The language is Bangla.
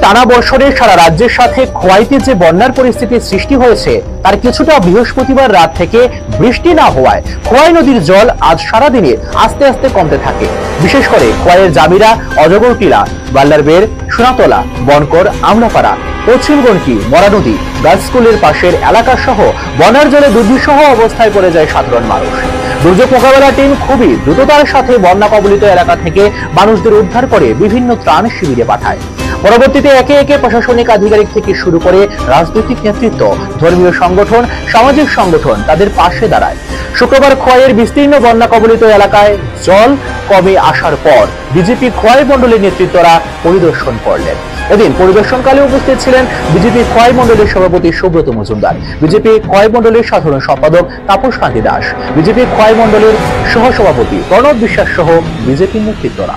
টানা বর্ষণে সারা রাজ্যের সাথে খোয়াইতে যে বন্যার পরিস্থিতির সৃষ্টি হয়েছে তার কিছুটা বৃহস্পতিবার রাত থেকে বৃষ্টি না হওয়ায় খোয়াই নদীর জল আজ সারাদিনে আস্তে আস্তে কমতে থাকে। বিশেষ করে খোয়াইয়ের জামিরা, অজগরটিলা, বাল্লারবের, সোনাতলা, বনকর, আমলাপাড়া, পশ্চিম গন্ডকি, মরানদী, গার্লস স্কুলের পাশের এলাকা সহ বন্যার জলে দুর্বিষহ অবস্থায় পড়ে যায় সাধারণ মানুষ। দুর্যোগ মোকাবেলা টিম খুবই দ্রুততার সাথে বন্যা কবলিত এলাকা থেকে মানুষদের উদ্ধার করে বিভিন্ন ত্রাণ শিবিরে পাঠায়। পরবর্তীতে একে একে প্রশাসনিক আধিকারিক থেকে শুরু করে রাজনৈতিক নেতৃত্ব, ধর্মীয় সংগঠন, সামাজিক সংগঠন তাদের পাশে দাঁড়ায়। শুক্রবার খোয়াইয়ের বিস্তীর্ণ বন্যা কবলিত এলাকায় জল কমে আসার পর বিজেপি খোয়াই মণ্ডলের নেতৃত্বরা পরিদর্শন করলেন। এদিন পরিদর্শনকালে উপস্থিত ছিলেন বিজেপি খোয়াই মণ্ডলের সভাপতি সুব্রত মজুমদার, বিজেপি খোয়াই মণ্ডলের সাধারণ সম্পাদক তাপস কান্তি দাস, বিজেপি খোয়াই মণ্ডলের সহসভাপতি প্রণব বিশ্বাস সহ বিজেপির নেতৃত্বরা।